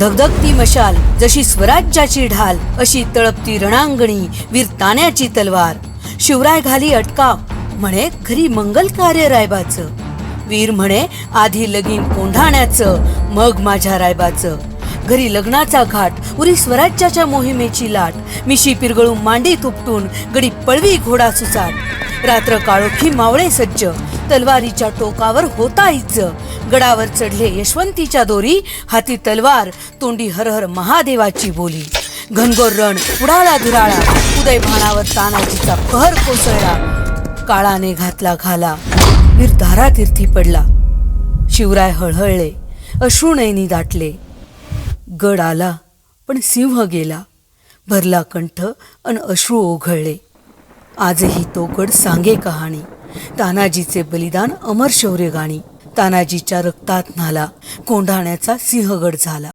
धगधगती मशाल जशी स्वराज्याची ढाल, अशी तळपती रणांगणी वीर तान्याची तलवार. शिवराय घाली अटकाव, म्हणे खरी मंगल कार्य रायबाचं. वीर म्हणे आधी लगीन कोंढाण्याचं, मग माझ्या रायबाचं. घरी लग्नाचा घाट, उरी स्वराज्याच्या मोहिमेची लाट. मिशी पिरगळून मांडी तुपटून गडी पळवी घोडा सुसाट. रात्र काळोखी मावळे सज्ज, तलवारीच्या टोकावर होता इज्ज. गडावर चढले यशवंतीच्या दोरी, हाती तलवार तोंडी हर हर महादेवाची बोली. घनघोर रण उडाला धुराळा, उदय भाणावर तानाजीचा कहर कोसळला. काळाने घातला घाला, वीर धारातीर्थी पडला. शिवराय हळहळले, अश्रू नयनी दाटले. गड आला पण सिंह गेला, भरला कंठ अन अश्रू ओघळले. आजही तो गड सांगे कहाणी, तानाजीचे बलिदान अमर शौर्य गाणी. तानाजीच्या रक्तात न्हाला, कोंढाण्याचा सिंहगड झाला.